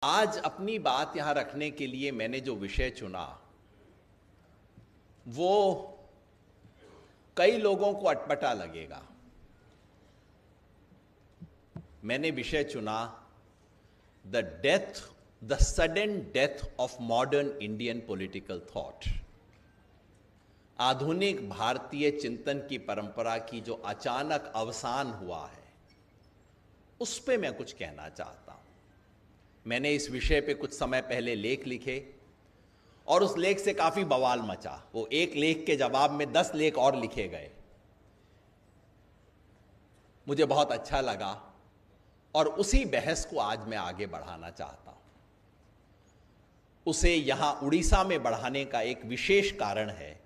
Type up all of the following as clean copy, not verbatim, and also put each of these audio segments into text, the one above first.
आज अपनी बात यहां रखने के लिए मैंने जो विषय चुना वो कई लोगों को अटपटा लगेगा। मैंने विषय चुना the sudden death of modern Indian political thought. आधुनिक भारतीय चिंतन की परंपरा की जो अचानक अवसान हुआ है, उस पे मैं कुछ कहना चाहता हूं। मैंने इस विषय पे कुछ समय पहले लेख लिखे और उस लेख से काफी बवाल मचा। वो एक लेख के जवाब में 10 लेख और लिखे गए। मुझे बहुत अच्छा लगा और उसी बहस को आज मैं आगे बढ़ाना चाहता हूं। उसे यहां उड़ीसा में बढ़ाने का एक विशेष कारण है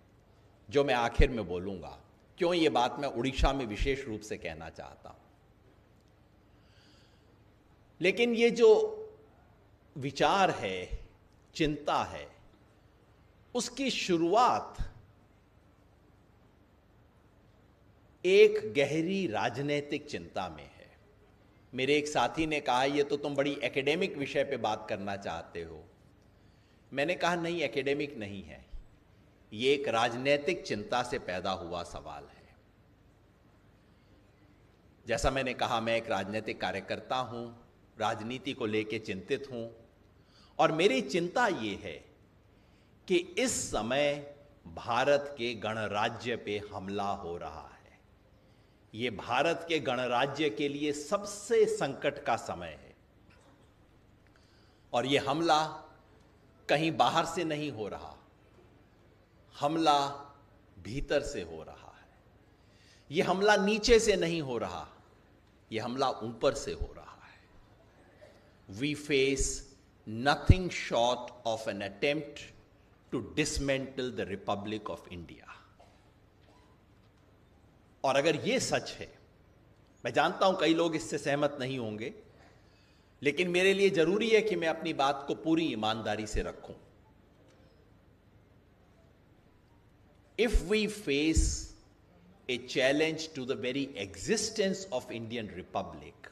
जो मैं आखिर में बोलूंगा। क्यों ये बात मैं उड़ीसा में विशेष रूप से कहना चाहता हूं। लेकिन ये जो विचार है, चिंता है, उसकी शुरुआत एक गहरी राजनीतिक चिंता में है। मेरे एक साथी ने कहा, ये तो तुम बड़ी एकेडमिक विषय पे बात करना चाहते हो। मैंने कहा नहीं, एकेडमिक नहीं है, ये एक राजनीतिक चिंता से पैदा हुआ सवाल है। जैसा मैंने कहा, मैं एक राजनीतिक कार्यकर्ता हूं, राजनीति को लेकर चिंतित हूं और मेरी चिंता ये है कि इस समय भारत के गणराज्य पे हमला हो रहा है। ये भारत के गणराज्य के लिए सबसे संकट का समय है और ये हमला कहीं बाहर से नहीं हो रहा, हमला भीतर से हो रहा है। ये हमला नीचे से नहीं हो रहा, ये हमला ऊपर से हो रहा है। We face nothing short of an attempt to dismantle the Republic of India. और अगर यह सच है, मैं जानता हूं कई लोग इससे सहमत नहीं होंगे, लेकिन मेरे लिए जरूरी है कि मैं अपनी बात को पूरी ईमानदारी से रखूं। If we face a challenge to the very existence of Indian Republic,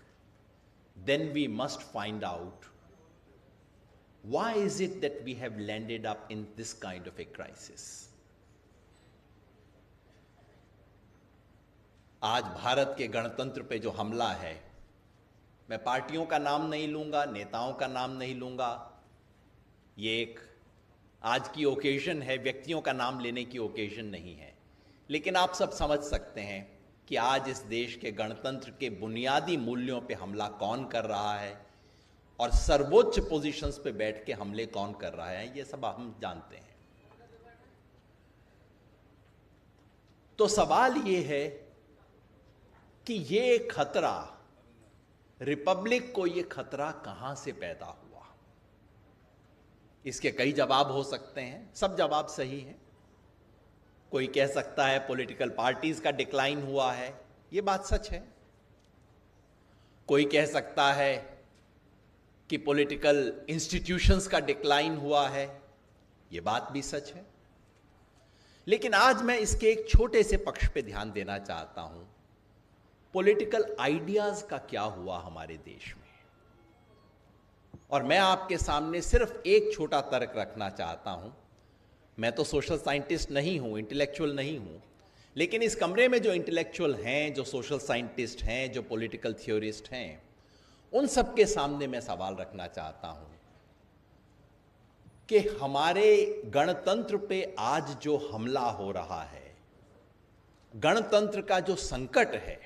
then we must find out why is it that we have landed up in this kind of a crisis? आज भारत के गणतंत्र पे जो हमला है, मैं पार्टियों का नाम नहीं लूंगा, नेताओं का नाम नहीं लूंगा। ये एक आज की ओकेजन है, व्यक्तियों का नाम लेने की ओकेजन नहीं है। लेकिन आप सब समझ सकते हैं कि आज इस देश के गणतंत्र के बुनियादी मूल्यों पे हमला कौन कर रहा है और सर्वोच्च पोजीशंस पे बैठ के हमले कौन कर रहा है, ये सब हम जानते हैं। तो सवाल ये है कि ये खतरा, रिपब्लिक को ये खतरा कहां से पैदा हुआ। इसके कई जवाब हो सकते हैं, सब जवाब सही हैं। कोई कह सकता है पॉलिटिकल पार्टीज का डिक्लाइन हुआ है, ये बात सच है। कोई कह सकता है कि पॉलिटिकल इंस्टीट्यूशंस का डिक्लाइन हुआ है, यह बात भी सच है। लेकिन आज मैं इसके एक छोटे से पक्ष पे ध्यान देना चाहता हूं। पॉलिटिकल आइडियाज का क्या हुआ हमारे देश में, और मैं आपके सामने सिर्फ एक छोटा तर्क रखना चाहता हूं। मैं तो सोशल साइंटिस्ट नहीं हूं, इंटेलेक्चुअल नहीं हूं, लेकिन इस कमरे में जो इंटेलेक्चुअल हैं, जो सोशल साइंटिस्ट हैं, जो पॉलिटिकल थियोरिस्ट हैं, उन सबके सामने मैं सवाल रखना चाहता हूं कि हमारे गणतंत्र पे आज जो हमला हो रहा है, गणतंत्र का जो संकट है,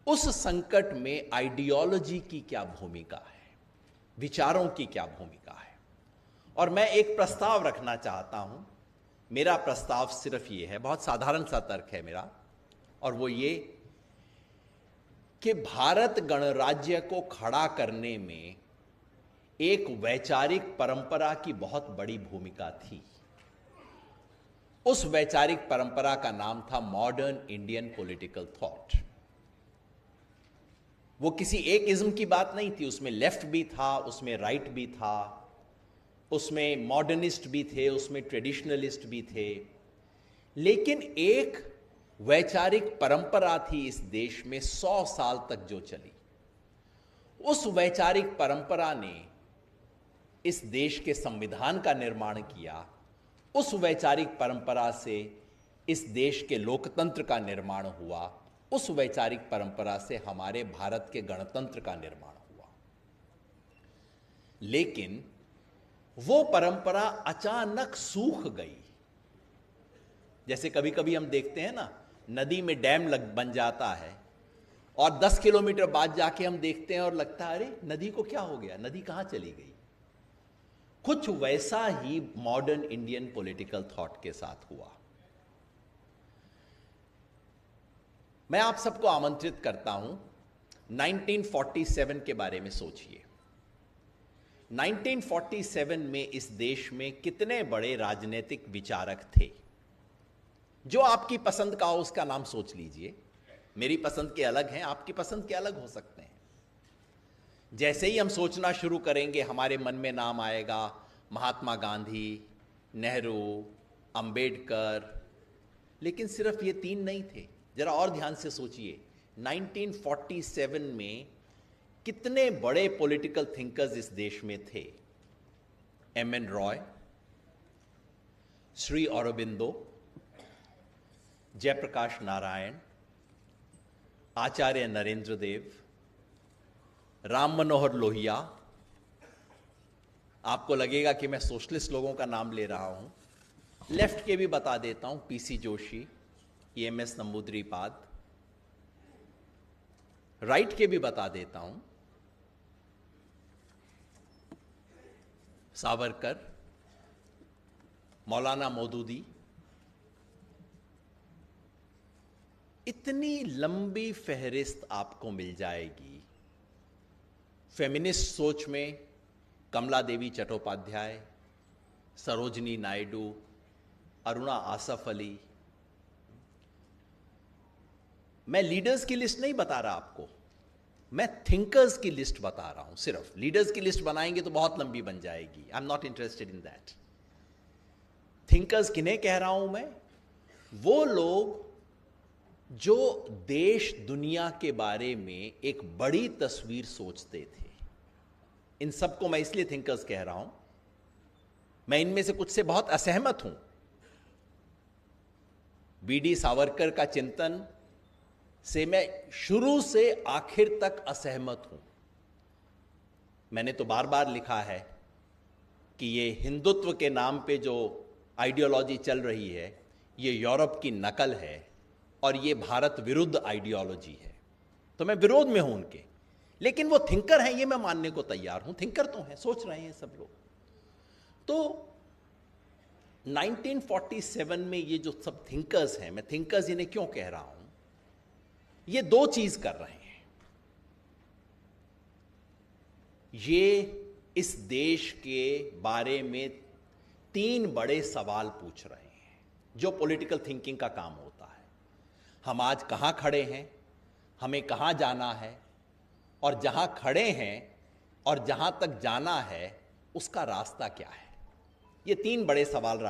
उस संकट में आइडियोलॉजी की क्या भूमिका है, विचारों की क्या भूमिका है। और मैं एक प्रस्ताव रखना चाहता हूं। मेरा प्रस्ताव सिर्फ ये है, बहुत साधारण सा तर्क है मेरा, और वो ये कि भारत गणराज्य को खड़ा करने में एक वैचारिक परंपरा की बहुत बड़ी भूमिका थी। उस वैचारिक परंपरा का नाम था मॉडर्न इंडियन पॉलिटिकल थॉट। वो किसी एक इज्म की बात नहीं थी, उसमें लेफ्ट भी था, उसमें राइट भी था, उसमें मॉडर्निस्ट भी थे, उसमें ट्रेडिशनलिस्ट भी थे। लेकिन एक वैचारिक परंपरा थी इस देश में 100 साल तक जो चली, उस वैचारिक परंपरा ने इस देश के संविधान का निर्माण किया, उस वैचारिक परंपरा से इस देश के लोकतंत्र का निर्माण हुआ, उस वैचारिक परंपरा से हमारे भारत के गणतंत्र का निर्माण हुआ। लेकिन वो परंपरा अचानक सूख गई। जैसे कभी कभी हम देखते हैं ना, नदी में डैम बन जाता है और 10 किलोमीटर बाद जाके हम देखते हैं और लगता है अरे नदी को क्या हो गया, नदी कहां चली गई। कुछ वैसा ही मॉडर्न इंडियन पॉलिटिकल थॉट के साथ हुआ। मैं आप सबको आमंत्रित करता हूं 1947 के बारे में सोचिए। 1947 में इस देश में कितने बड़े राजनीतिक विचारक थे। जो आपकी पसंद का हो उसका नाम सोच लीजिए। मेरी पसंद के अलग हैं, आपकी पसंद के अलग हो सकते हैं। जैसे ही हम सोचना शुरू करेंगे हमारे मन में नाम आएगा महात्मा गांधी, नेहरू, अंबेडकर। लेकिन सिर्फ ये तीन नहीं थे। जरा और ध्यान से सोचिए, 1947 में कितने बड़े पॉलिटिकल थिंकर्स इस देश में थे। एम.एन. रॉय, श्री अरबिंदो, जयप्रकाश नारायण, आचार्य नरेंद्र देव, राम मनोहर लोहिया। आपको लगेगा कि मैं सोशलिस्ट लोगों का नाम ले रहा हूं। लेफ्ट के भी बता देता हूं, PC Joshi, MS. Namboodiripad. Right के भी बता देता हूं, सावरकर, मौलाना मौदूदी। इतनी लंबी फहरिस्त आपको मिल जाएगी। फेमिनिस्ट सोच में कमला देवी चट्टोपाध्याय, सरोजनी नायडू, अरुणा आसफ अली। मैं लीडर्स की लिस्ट नहीं बता रहा आपको, मैं थिंकर्स की लिस्ट बता रहा हूं। सिर्फ लीडर्स की लिस्ट बनाएंगे तो बहुत लंबी बन जाएगी। I am not interested in that. Thinkers किन्हें कह रहा हूं मैं? वो लोग जो देश दुनिया के बारे में एक बड़ी तस्वीर सोचते थे। इन सबको मैं इसलिए थिंकर्स कह रहा हूं, मैं इनमें से कुछ से बहुत असहमत हूं। बी.डी. सावरकर का चिंतन से मैं शुरू से आखिर तक असहमत हूं। मैंने तो बार बार लिखा है कि ये हिंदुत्व के नाम पे जो आइडियोलॉजी चल रही है ये यूरोप की नकल है और ये भारत विरुद्ध आइडियोलॉजी है। तो मैं विरोध में हूं उनके। लेकिन वो थिंकर हैं ये मैं मानने को तैयार हूं। थिंकर तो हैं, सोच रहे हैं सब लोग। तो 1947 में ये जो सब थिंकर्स हैं, मैं थिंकर्स इन्हें क्यों कह रहा हूं, ये दो चीज कर रहे हैं। ये इस देश के बारे में तीन बड़े सवाल पूछ रहे हैं जो पॉलिटिकल थिंकिंग का काम होता है। हम आज कहां खड़े हैं, हमें कहां जाना है, और जहां खड़े हैं और जहां तक जाना है उसका रास्ता क्या है। ये तीन बड़े सवाल